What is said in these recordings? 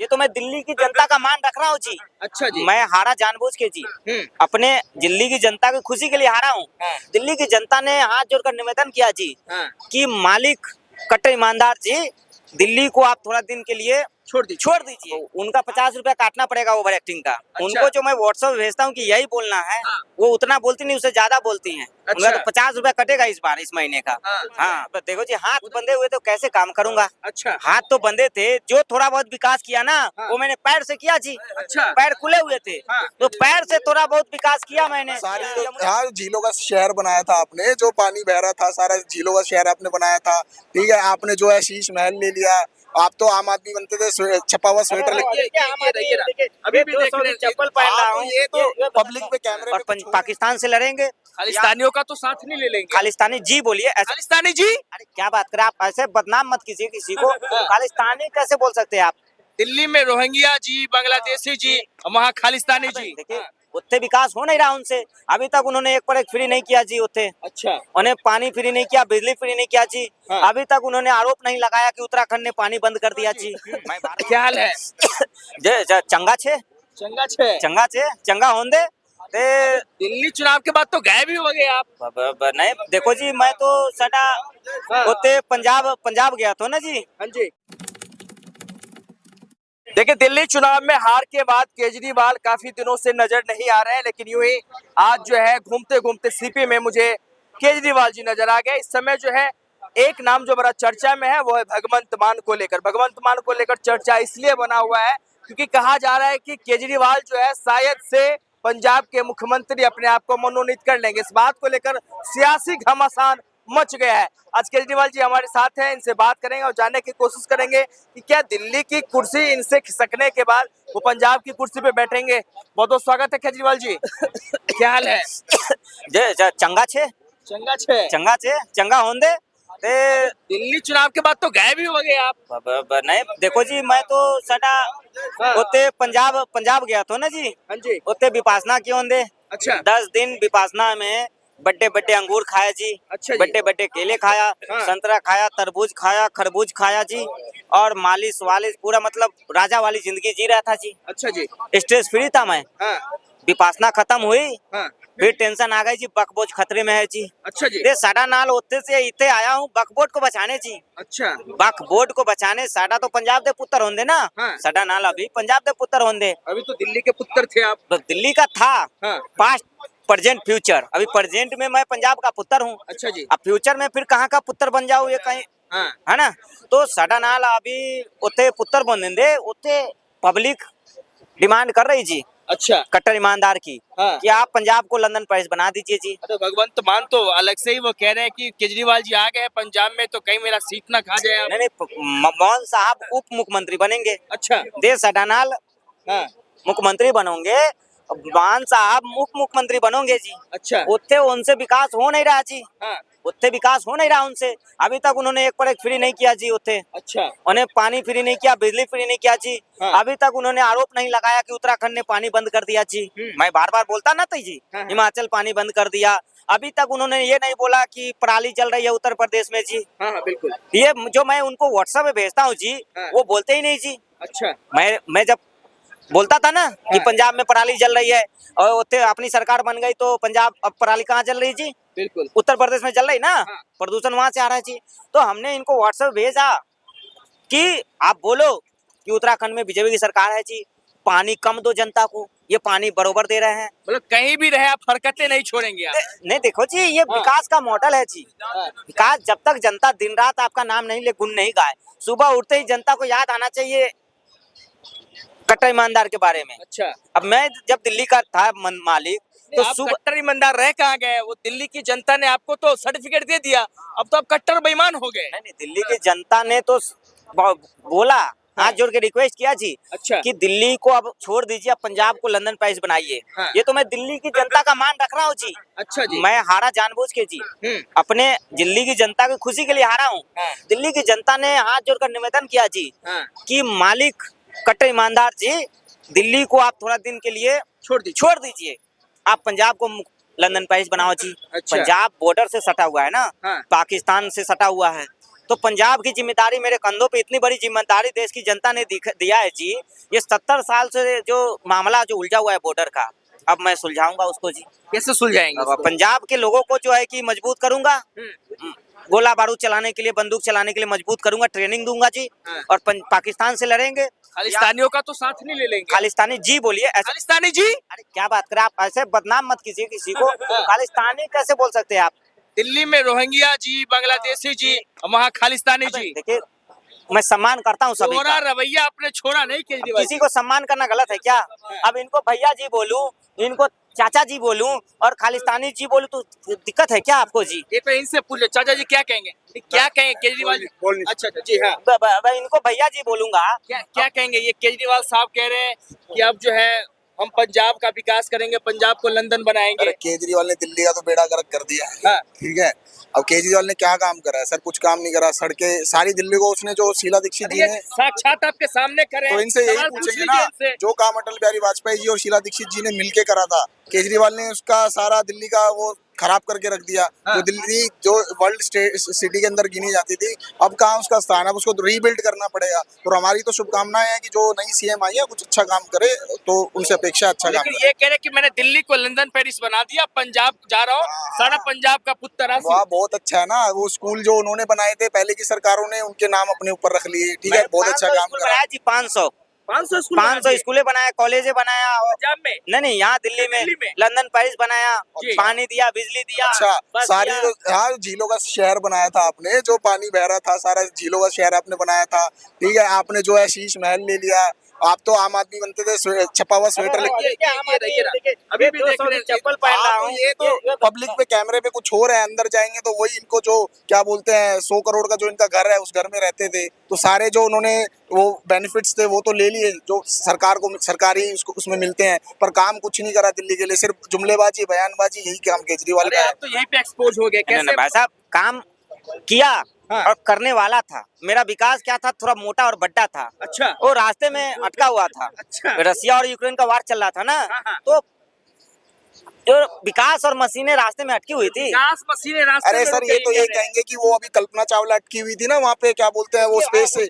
ये तो मैं दिल्ली की जनता का मान रख रहा हूँ जी। अच्छा जी। मैं हारा जानबूझ के जी, अपने दिल्ली की जनता की खुशी के लिए हारा हूँ। हाँ। दिल्ली की जनता ने हाथ जोड़कर निवेदन किया जी हाँ। कि मालिक कट्टर ईमानदार जी, दिल्ली को आप थोड़ा दिन के लिए छोड़ दीजिए। उनका 50 रुपया काटना पड़ेगा ओवर एक्टिंग का। अच्छा। उनको जो मैं व्हाट्सएप भेजता हूँ कि यही बोलना है, हाँ। वो उतना बोलती नहीं, उससे ज्यादा बोलती हैं। अच्छा। उनका तो 50 रुपया कटेगा इस बार, इस महीने का। हाँ, तो देखो जी, हाथ बंधे हुए तो कैसे काम करूंगा। अच्छा। हाथ तो बंधे थे, जो थोड़ा बहुत विकास किया ना, हाँ। वो मैंने पैर से किया जी। अच्छा। पैर खुले हुए थे, हाँ। तो पैर से थोड़ा बहुत विकास किया मैंने। हाँ, झीलों का शहर बनाया था आपने, जो पानी बह रहा था सारा झीलों का शहर आपने बनाया था। ठीक है, आपने जो है शीश महल ले लिया। आप तो आम आदमी बनते थे, छपा हुआ स्वेटर अभी भी देख रहे हैं, चप्पल पहन रहा हूँ, ये तो पब्लिक पे कैमरे और पाकिस्तान से लड़ेंगे। खालिस्तानियों का तो साथ नहीं ले लेंगे। खालिस्तानी जी बोलिए ऐसे। खालिस्तानी जी, अरे क्या बात करें आप, ऐसे बदनाम मत कीजिए किसी को। खालिस्तानी कैसे बोल सकते हैं आप? दिल्ली में रोहिंग्या जी, बांग्लादेशी जी, वहाँ खालिस्तानी जी। देखिए, उत्ते विकास हो नहीं रहा उनसे। अभी तक उन्होंने एक पर एक फ्री नहीं किया जी उत्ते। अच्छा। उन्हें पानी फ्री नहीं किया, बिजली फ्री नहीं किया जी। हाँ। अभी तक उन्होंने आरोप नहीं लगाया कि उत्तराखंड ने पानी बंद कर दिया जी। क्या हाल है? चंगा छे चंगा छे चंगा होंदे ते दिल्ली चुनाव के बाद तो गायब ही हो गए आप। नहीं देखो जी, मैं तो सदा होते पंजाब गया था ना जी। हाँ जी। देखिए, दिल्ली चुनाव में हार के बाद केजरीवाल काफी दिनों से नजर नहीं आ रहे हैं, लेकिन यूं ही आज जो है घूमते घूमते सीपी में मुझे केजरीवाल जी नजर आ गए। इस समय जो है एक नाम जो बड़ा चर्चा में है वो है भगवंत मान को लेकर। भगवंत मान को लेकर चर्चा इसलिए बना हुआ है क्योंकि कहा जा रहा है कि केजरीवाल जो है शायद से पंजाब के मुख्यमंत्री अपने आप को मनोनीत कर लेंगे। इस बात को लेकर सियासी घमासान मच गया है। आज केजरीवाल जी हमारे साथ हैं, इनसे बात करेंगे और जानने की कोशिश करेंगे कि क्या दिल्ली की कुर्सी इनसे खिसकने के बाद वो पंजाब की कुर्सी पे बैठेंगे। बहुत बहुत स्वागत है केजरीवाल जी। क्या हाल है? चंगा छे चंगा होंदे ते दिल्ली चुनाव के बाद तो गायब ही हो गए आप। नहीं देखो जी, मैं तो सदा होते पंजाब गया था ना जी। हाँ जी। होते विपासना क्यों होंदे। अच्छा। 10 दिन विपासना में बड्डे अंगूर खाया जी। अच्छा जी। बड्डे केले खाया। हाँ। संतरा खाया, तरबूज खाया, खरबूज खाया जी। और मालिश वालिश पूरा मतलब राजा वाली जिंदगी जी रहा था जी। अच्छा जी। स्ट्रेस फ्री था मैं। हाँ। विपासना खत्म हुई, हाँ। फिर टेंशन आ गई जी, बकबोज खतरे में है जी। अच्छा जी। दे साडा नाल होते से इते आया हूँ बकबोट को बचाने जी। अच्छा। बकबोट को बचाने। साडा तो पंजाब दे पुत्र होंदे ना। हाँ। साडा नाल अभी पंजाब दे पुत्र होंदे। अभी तो दिल्ली के पुत्र थे आप। तो दिल्ली का था। हाँ। Past present future. अभी प्रेजेंट में मैं पंजाब का पुत्र हूँ। अच्छा जी। अब फ्यूचर में फिर कहाँ का पुत्र बन जाऊँ ये कहीं, हाँ। है ना। तो साडा नाल अभी उते पुत्र बन देंगे, उते पब्लिक डिमांड कर रही जी अच्छा। कट्टर ईमानदार की। हाँ। कि आप पंजाब को लंदन पेरिस बना दीजिए जी। तो भगवंत मान तो अलग से ही वो कह रहे हैं कि केजरीवाल जी आ गए हैं पंजाब में तो कहीं मेरा सीट ना खा जाए आप। नहीं, मोहन साहब उप मुख्यमंत्री बनेंगे। अच्छा। देश सडानाल हाँ। मुख्यमंत्री बनोगे, मान साहब मुख्यमंत्री बनोगे जी। अच्छा। उत्ते उनसे विकास हो नहीं रहा जी। हाँ। उत्ते विकास हो नहीं रहा उनसे। अभी तक उन्होंने एक पर एक फ्री नहीं किया जी उत्ते। अच्छा। उन्हें पानी फ्री नहीं किया, बिजली फ्री नहीं किया जी। हाँ। अभी तक उन्होंने आरोप नहीं लगाया कि उत्तराखंड ने पानी बंद कर दिया जी। मैं बार बार बोलता ना था जी, हाँ। हिमाचल पानी बंद कर दिया। अभी तक उन्होंने ये नहीं बोला कि पराली जल रही है उत्तर प्रदेश में जी। हाँ हाँ बिल्कुल। ये जो मैं उनको व्हाट्सएप पे भेजता हूँ जी, हाँ। वो बोलते ही नहीं जी। अच्छा। मैं जब बोलता था ना कि पंजाब में पराली जल रही है और उत्ते अपनी सरकार बन गई तो पंजाब अब पराली कहाँ जल रही जी, बिल्कुल उत्तर प्रदेश में जल रही ना। हाँ। प्रदूषण वहां से आ रहा है जी। तो हमने इनको व्हाट्सएप भेजा कि आप बोलो कि उत्तराखंड में बीजेपी की सरकार है जी, पानी कम दो जनता को, ये पानी बरोबर दे रहे हैं। मतलब कहीं भी रहे आप हरकतें नहीं छोड़ेंगे आप। नहीं देखो जी, ये विकास का मॉडल है जी। हाँ। विकास जब तक जनता दिन रात आपका नाम नहीं ले, गुण नहीं गाए, सुबह उठते ही जनता को याद आना चाहिए कट्टर ईमानदार के बारे में। अच्छा। अब मैं जब दिल्ली का था मालिक तो आप कट्टर ईमानदार रह कहाँ गए? वो दिल्ली की जनता ने आपको तो सर्टिफिकेट दे दिया, अब तो आप कट्टर बेईमान हो गए। नहीं, दिल्ली की जनता ने तो बोला, हाथ जोड़ के रिक्वेस्ट किया जी। अच्छा। कि दिल्ली को अब छोड़ दीजिए, अब पंजाब को लंदन पेरिस बनाइए। हाँ। ये तो मैं दिल्ली की जनता का मान रख रहा हूँ जी। अच्छा जी। मैं हारा जानबूझ के जी, अपने दिल्ली की जनता की खुशी के लिए हारा हूँ। हाँ। दिल्ली की जनता ने हाथ जोड़कर निवेदन किया जी। हाँ। कि मालिक कट्टर ईमानदार जी, दिल्ली को आप थोड़ा दिन के लिए छोड़ दीजिए, आप पंजाब को लंदन पेरिस बनाओ जी। अच्छा। पंजाब बॉर्डर से सटा हुआ है ना। हाँ। पाकिस्तान से सटा हुआ है, तो पंजाब की जिम्मेदारी मेरे कंधों पे, इतनी बड़ी जिम्मेदारी देश की जनता ने दिया है जी। ये 70 साल से जो मामला जो उलझा हुआ है बॉर्डर का, अब मैं सुलझाऊंगा उसको जी। कैसे सुलझाएंगे अब उसको? पंजाब के लोगों को जो है कि मजबूत करूंगा, गोला बारूद चलाने के लिए, बंदूक चलाने के लिए मजबूत करूंगा, ट्रेनिंग दूंगा जी। हाँ। और पाकिस्तान से लड़ेंगे। खालिस्तानियों का तो साथ नहीं ले लेंगे? खालिस्तानी जी बोलिए ऐसे। खालिस्तानी जी? अरे क्या बात करें आप, ऐसे बदनाम मत कीजिए किसी को। खालिस्तानी कैसे बोल सकते हैं आप? दिल्ली में रोहिंग्या जी, बांग्लादेशी जी, वहाँ खालिस्तानी जी। देखिए, मैं सम्मान करता हूँ सभी दोहरा का। रवैया आपने छोड़ा नहीं केजरीवाल किसी को सम्मान करना गलत है क्या? अब इनको भैया जी बोलूं, इनको चाचा जी बोलूं और खालिस्तानी जी बोलूं तो दिक्कत है क्या आपको जी? ये तो इनसे पूछ ले, चाचा जी क्या कहेंगे? क्या कहेंगे केजरीवाल जी? अच्छा अच्छा जी हाँ, मैं इनको भैया जी बोलूंगा। क्या क्या कहेंगे? ये केजरीवाल साहब कह रहे हैं कि अब जो है हम पंजाब का विकास करेंगे, पंजाब को लंदन बनाएंगे। अरे केजरीवाल ने दिल्ली का तो बेड़ा गर्क कर दिया है। हाँ। ठीक है, अब केजरीवाल ने क्या काम करा है सर? कुछ काम नहीं करा। सड़कें सारी दिल्ली को उसने, जो शीला दीक्षित जी ये ने, साक्षात आपके सामने करे, तो इनसे यही सवाल पूछ पूछेंगे लीजिए ना, इनसे। जो काम अटल बिहारी वाजपेयी जी और शीला दीक्षित जी ने मिलके करा था, केजरीवाल ने उसका सारा दिल्ली का वो खराब करके रख दिया। हाँ। जो दिल्ली जो वर्ल्ड सिटी के अंदर गिनी जाती थी, अब कहाँ उसका स्थान है? अब उसको रीबिल्ड करना पड़ेगा। और हमारी तो शुभकामनाएं हैं कि जो नई सीएम आई है कुछ अच्छा काम करे, तो उनसे अपेक्षा अच्छा काम लेकिन करे। ये कह रहे कि मैंने दिल्ली को लंदन पेरिस बना दिया, पंजाब जा रहा हूँ, सारा पंजाब का पुत्र राशि। वाह, बहुत अच्छा है ना। वो स्कूल जो उन्होंने बनाए थे पहले की सरकारों ने, उनके नाम अपने ऊपर रख लिए। ठीक है, बहुत अच्छा काम करा। जी 500 500 स्कूल 500 स्कूलें बनाया, कॉलेजें बनाया। और पंजाब में नहीं, यहाँ दिल्ली में लंदन पेरिस बनाया, जी। पानी दिया, बिजली दिया। अच्छा, बस सारी दिया। हाँ, झीलों का शहर बनाया था आपने, जो पानी बह रहा था सारा झीलों का शहर आपने बनाया था। ठीक है, आपने जो है शीश महल ले लिया। आप तो आम आदमी बनते थे, छपा हुआ स्वेटर अरे, लेके। अभी भी देख रहे हैं, चप्पल पहन रहा हाँ, तो हूँ। ये तो पब्लिक पे कैमरे पे कुछ हो रहा है, अंदर जाएंगे तो वही इनको जो क्या बोलते हैं 100 करोड़ का जो इनका घर है, उस घर में रहते थे, तो सारे जो उन्होंने वो बेनिफिट्स थे वो तो ले लिए, जो सरकार को सरकारी उसको उसमें मिलते हैं, पर काम कुछ नहीं करा दिल्ली के लिए। सिर्फ जुमलेबाजी, बयानबाजी, यही काम केजरीवाल अरे का है। आप तो यहीं पे एक्सपोज हो गए नहीं, कैसे? भाई साहब, काम किया हाँ। और करने वाला था। मेरा विकास क्या था, थोड़ा मोटा और बड्डा था। अच्छा वो रास्ते में अटका हुआ था। अच्छा। रसिया और यूक्रेन का वार चल रहा था ना, हाँ, हाँ। तो जो विकास और मशीनें रास्ते में अटकी हुई थी। विकास मशीनें रास्ते अरे में सर, रुक ये गई तो कह ये रहे हैं। कहेंगे कि वो अभी कल्पना चावला अटकी हुई थी ना वहाँ पे, क्या बोलते हैं वो स्पेस से,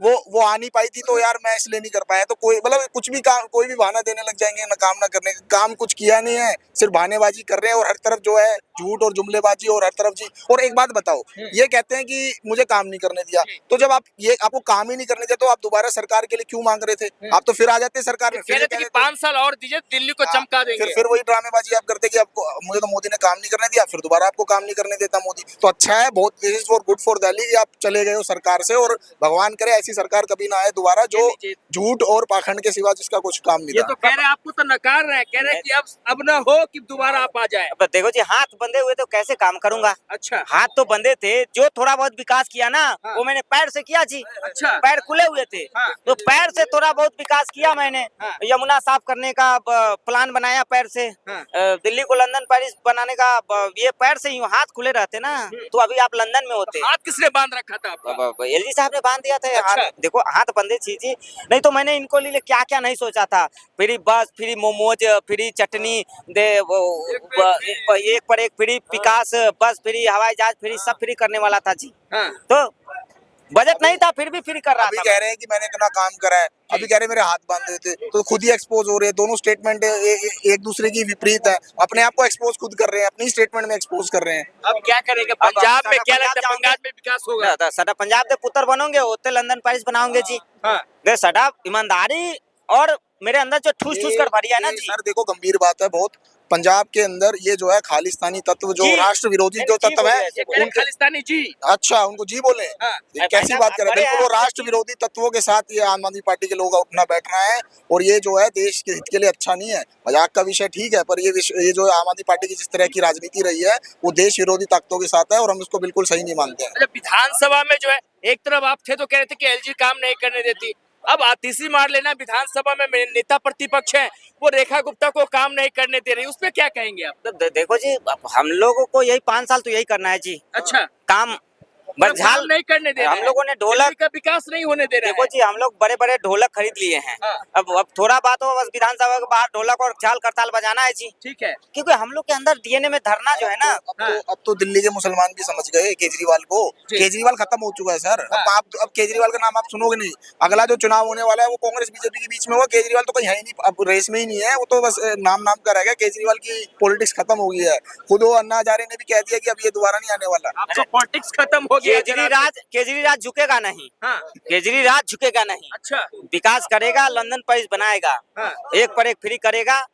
वो आ नहीं पाई थी, तो यार मैं इसलिए नहीं कर पाया। तो कोई मतलब कुछ भी काम, कोई भी बहाना देने लग जाएंगे ना, काम ना करने का। काम कुछ किया नहीं है, सिर्फ बहानेबाजी कर रहे हैं, और हर तरफ जो है झूठ और जुमलेबाजी, और हर तरफ जी। और एक बात बताओ, ये कहते हैं कि मुझे काम नहीं करने दिया, तो जब आप ये आपको काम ही नहीं करने दिया, तो आप दोबारा सरकार के लिए क्यों मांग रहे थे? आप तो फिर आ जाते सरकार में, कह रहे थे कि 5 साल और दीजिए, दिल्ली को चमका देंगे। फिर वही ड्रामेबाजी आप करते कि आपको, मुझे तो मोदी ने काम नहीं करने दिया, फिर दोबारा आपको काम नहीं करने देता मोदी। तो अच्छा है, बहुत this is for good for Delhi कि आप चले गए हो सरकार से, और भगवान करे ऐसी सरकार कभी ना आए दोबारा जो झूठ और पाखंड के सिवा जिसका कुछ काम नहीं ये था। तो कह रहे हैं, आपको तो नकार रहे हैं, कह रहे हैं कि अब ना हो कि दोबारा आप आ जाए। अब देखो जी, हाथ बंधे हुए तो कैसे काम करूंगा? अच्छा हाथ तो बंधे थे, जो थोड़ा बहुत विकास किया ना, हाँ। वो मैंने पैर से किया जी। अच्छा। पैर खुले हुए थे, हाँ। तो पैर से थोड़ा बहुत विकास किया मैंने। हाँ। यमुना साफ करने का प्लान बनाया पैर से। हाँ। दिल्ली को लंदन पेरिस बनाने का ये पैर से, यूं हाथ खुले रहते ना तो अभी आप लंदन में होते। हाथ किसने बांध रखा था आपका? एलजी साहब ने बांध दिया था। अच्छा। हाथ देखो, हाथ बंधे चीज, नहीं तो मैंने इनको लिए क्या क्या नहीं सोचा था। फ्री बस, फ्री मोमोज, फ्री चटनी दे, एक पर एक फ्री विकास, बस फ्री, हवाई जहाज फ्री, सब फ्री करने वाला था जी। हाँ। तो बजट नहीं था, फिर भी फ्री कर रहा अभी था। कह रहे हैं कि मैंने इतना काम करा है, अभी कह रहे हैं मेरे हाथ बांधे थे, तो खुद ही एक्सपोज हो रहे हैं। दोनों स्टेटमेंट एक दूसरे की विपरीत है, अपने आप को एक्सपोज खुद कर रहे हैं, अपनी स्टेटमेंट में एक्सपोज कर रहे हैं। अब क्या करेंगे? अब पंजाब में क्या पंजाब लगता है, पंजाब में विकास होगा? साडा पंजाब के पुत्र बनोगे, होते लंदन पेरिस बनाओगे जी। हाँ। देख साडा ईमानदारी और मेरे अंदर जो ठूस ठूस कर भरी है ना जी। सर देखो, गंभीर बात है बहुत। पंजाब के अंदर ये जो है खालिस्तानी तत्व, जो जी। राष्ट्र विरोधी जो जी तत्व है, बोलिए, ये कह रहे हैं उनके, खालिस्तानी जी। अच्छा उनको जी बोले, हाँ। ये कैसी बात कर रहे हैं? बड़े बिल्कुल वो हैं। राष्ट्र विरोधी तत्वों के साथ ये आम आदमी पार्टी के लोग उठना बैठना है, और ये जो है देश के हित के लिए अच्छा नहीं है। मजाक का विषय ठीक है, पर ये जो आम आदमी पार्टी की जिस तरह की राजनीति रही है, वो देश विरोधी ताकतों के साथ है, और हम इसको बिल्कुल सही नहीं मानते हैं। अच्छा, विधानसभा में जो है, एक तरफ आप थे तो कह रहे थे कि एलजी काम नहीं करने देती, अब आतिशी मार लेना, विधानसभा में नेता प्रतिपक्ष है, वो रेखा गुप्ता को काम नहीं करने दे रही, उस पर क्या कहेंगे आप? तो देखो जी, अब हम लोगों को यही 5 साल तो यही करना है जी। अच्छा। काम बस काम झाल नहीं करने दे रहे हम हैं। लोगों ने ढोलक दिल्ली का विकास नहीं होने दे रहे देखो हैं। जी, हम लोग बड़े बड़े ढोलक खरीद लिए हैं। हाँ। अब थोड़ा बात हो, बस विधानसभा के बाहर ढोलक और झाल करताल बजाना है जी, ठीक है। क्योंकि हम लोग के अंदर डीएनए में धरना जो है ना। अब तो दिल्ली के मुसलमान भी समझ गए केजरीवाल को। जी। केजरीवाल खत्म हो चुका है सर। अब केजरीवाल का नाम आप सुनोगे नहीं। अगला जो चुनाव होने वाला है वो कांग्रेस बीजेपी के बीच में होगा। केजरीवाल तो कहीं है ही नहीं, अब रेस में ही नहीं है वो, तो बस नाम का रह गया। केजरीवाल की पॉलिटिक्स खत्म हो गई है। खुद वो अन्ना हजारे ने भी कह दिया कि अब ये दोबारा नहीं आने वाला। अब तो पॉलिटिक्स खत्म हो गया। केजरीराज झुकेगा नहीं। हाँ। केजरीराज झुकेगा नहीं। अच्छा। विकास करेगा, लंदन पेरिस बनाएगा, हाँ। एक पर एक फ्री करेगा।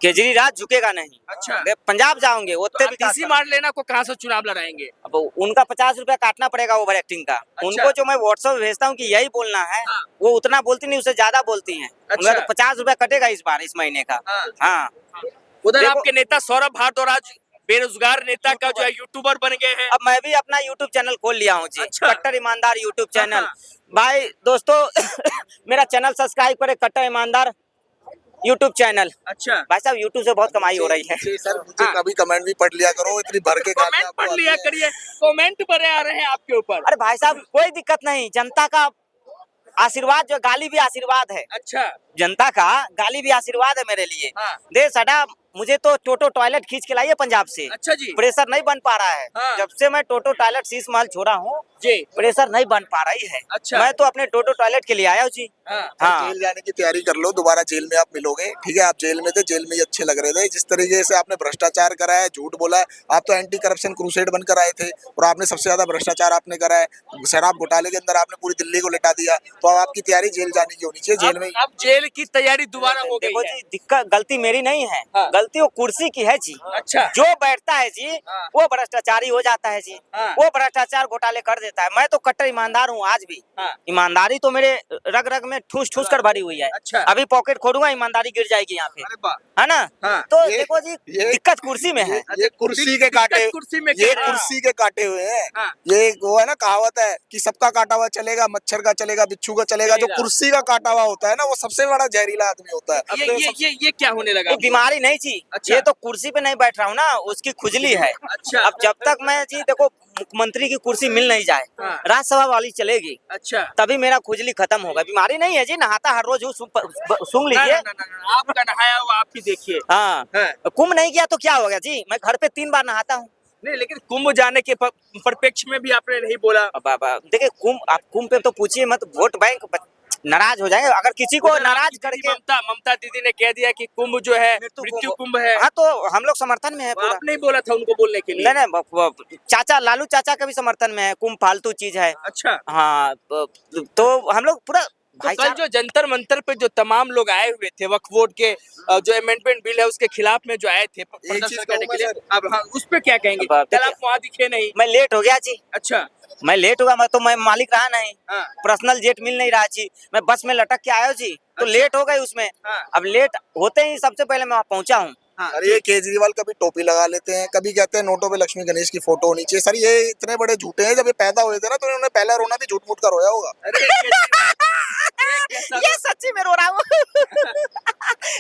केजरीराज झुकेगा नहीं। अच्छा। वे पंजाब जाओगे तो उत्ते आप विकास DC मार लेना को कहाँ से चुनाव लड़ाएंगे? अब उनका 50 रुपया काटना पड़ेगा ओवर एक्टिंग का। उनको जो मैं व्हाट्सएप भेजता हूँ कि यही बोलना है, हाँ। वो उतना बोलती नहीं, उससे ज्यादा बोलती हैं। अच्छा। उनका तो 50 रुपया कटेगा इस बार, इस महीने का। हाँ। हाँ। उधर देखो- आपके नेता सौरभ भारद्वाज बेरोजगार नेता का जो है यूट्यूबर बन गए हैं। अब मैं भी अपना यूट्यूब चैनल खोल लिया हूँ जी। अच्छा। कट्टर ईमानदार यूट्यूब चैनल। हाँ। भाई दोस्तों मेरा चैनल सब्सक्राइब करें, कट्टर ईमानदार यूट्यूब चैनल। अच्छा। भाई साहब यूट्यूब से बहुत कमाई हो रही है। सर मुझे हाँ। कभी कमेंट भी पढ़ लिया करो, इतनी भर के गालियां कमेंट आपको पढ़ आती लिया हैं। करिए, कमेंट बड़े आ रहे हैं आपके ऊपर। अरे भाई साहब कोई दिक्कत नहीं, जनता का आशीर्वाद जो गाली भी आशीर्वाद है। अच्छा। जनता का गाली भी आशीर्वाद है मेरे लिए। हाँ। दे सड़ा मुझे तो टोटो टॉयलेट खींच के लाइए पंजाब से। अच्छा जी। प्रेशर नहीं बन पा रहा है। हाँ। जब से मैं टोटो टॉयलेट शीश महल छोड़ा हूँ, जी। प्रेशर नहीं बन पा रही है। अच्छा। मैं तो अपने टोटो टॉयलेट के लिए आया हूँ जी। हाँ। हाँ। जेल जाने की तैयारी कर लो, दोबारा जेल में आप मिलोगे। ठीक है, आप जेल में थे, जेल में ही अच्छे लग रहे थे। जिस तरीके से आपने भ्रष्टाचार करा है, झूठ बोला है, आप तो एंटी करप्शन क्रूसेड बनकर आए थे और आपने सबसे ज्यादा भ्रष्टाचार आपने करा है। शराब घोटाले के अंदर आपने पूरी दिल्ली को लिटा दिया। तो अब आपकी तैयारी जेल जाने की होनी चाहिए, जेल में। अब जेल की तैयारी दोबारा हो देखो गई है। जी, दिक्कत गलती मेरी नहीं है। हाँ। गलती वो कुर्सी की है जी। अच्छा। जो बैठता है जी, हाँ। वो भ्रष्टाचारी हो जाता है जी। हाँ। वो भ्रष्टाचार घोटाले कर देता है। मैं तो कट्टर ईमानदार हूँ आज भी। हाँ। ईमानदारी तो मेरे रग रग में ठूस ठूस कर भरी हुई है। अच्छा। अभी पॉकेट खोलूंगा, ईमानदारी गिर जाएगी यहाँ पे, अरे वाह। है ना। हाँ। तो ये- देखो जी, ये- दिक्कत कुर्सी में है। ये कुर्सी के काटे, कुर्सी में ये क्या है? कुर्सी के काटे हुए हैं। हाँ। ये वो है ना, कहावत है कि सबका काटा हुआ चलेगा, मच्छर का चलेगा, बिच्छू का चलेगा। जो चलेगा। कुर्सी का काटा हुआ होता है ना, वो सबसे बड़ा जहरीला आदमी होता है। अब तो ये क्या होने लगा? ये बीमारी नहीं जी। अच्छा। ये तो कुर्सी पे नहीं बैठ रहा हूँ ना, उसकी खुजली है। अच्छा। अब जब तक मैं जी देखो मुख्यमंत्री की कुर्सी मिल नहीं जाए, हाँ। राज्यसभा वाली चलेगी, अच्छा। तभी मेरा खुजली खत्म होगा। बीमारी नहीं है जी, नहाता हर रोज हूँ, सूंघ ना, लीजिए। ना, ना, ना, ना, आपका नहाया हुआ आप ही देखिए। हाँ। हाँ। कुंभ नहीं किया तो क्या हो गया जी, मैं घर पे 3 बार नहाता हूँ। नहीं, लेकिन कुंभ जाने के परिप्रेक्ष्य में भी आपने नहीं बोला। देखिए आप कुंभ पे तो पूछिए मत, वोट बैंक नाराज हो जाएंगे अगर किसी को उधर नाराज आपकी दीदी करके। ममता दीदी ने कह दिया कि कुंभ जो है मृत्यु कुंभ है। हाँ तो हम लोग समर्थन में है वो पूरा। आप नहीं बोला था उनको बोलने के लिए? नहीं नहीं, चाचा लालू चाचा का भी समर्थन में है। कुंभ फालतू चीज है। अच्छा। हाँ तो हम लोग पूरा तो कल जो जंतर मंतर पे जो तमाम लोग आए हुए थे वक्फ बोर्ड के जो अमेंडमेंट बिल है उसके खिलाफ में जो आए थे प्रदर्शन करने के लिए, अब हाँ उस पे क्या कहेंगे? कल आप वहाँ दिखे नहीं। मैं लेट हो गया जी। अच्छा। मैं लेट होगा, मैं मालिक रहा नहीं। हाँ। पर्सनल जेट मिल नहीं रहा जी। मैं बस में लटक के आया हूँ जी, तो अच्छा। लेट हो गई उसमें। हाँ। अब लेट होते ही सबसे पहले मैं वहाँ पहुंचा हूँ। हाँ। अरे ये केजरीवाल कभी टोपी लगा लेते हैं, कभी कहते हैं नोटों पे लक्ष्मी गणेश की फोटो होनी चाहिए। सर ये इतने बड़े झूठे हैं। जब ये पैदा हुए थे ना, तो इन्होंने पहला रोना भी झूठ मूठ कर रोया होगा। अरे ये सच्ची में रो रहा हूँ।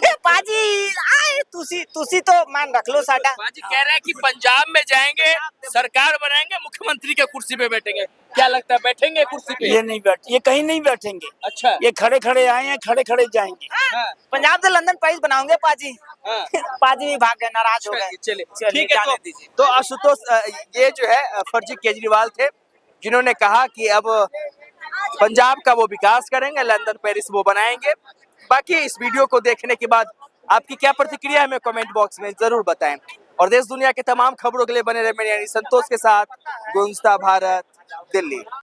ए पाजी आए तुसी तो मान रख लो साडा। बाजी कह रहे हैं कि पंजाब में जाएंगे, सरकार बनाएंगे, मुख्यमंत्री के कुर्सी पे बैठेंगे। क्या लगता है बैठेंगे कुर्सी पे? ये नहीं बैठ, ये कहीं नहीं बैठेंगे। अच्छा। ये खड़े खड़े आए हैं, खड़े खड़े जाएंगे। हाँ। पंजाब से लंदन पेरिस बनाऊंगे पाजी। हाँ। पाजी भी भाग गए, नाराज हो गए। चलिए चलिए, ठीक है। जाने दीजिए। तो आशुतोष ये जो है फर्जी केजरीवाल थे जिन्होंने कहा कि अब पंजाब का वो विकास करेंगे, लंदन पेरिस वो बनाएंगे। बाकी इस वीडियो को देखने के बाद आपकी क्या प्रतिक्रिया है हमें कमेंट बॉक्स में जरूर बताएं। और देश दुनिया के तमाम खबरों के लिए बने रहे मेरे यानी संतोष के साथ। गूंजता भारत, दिल्ली।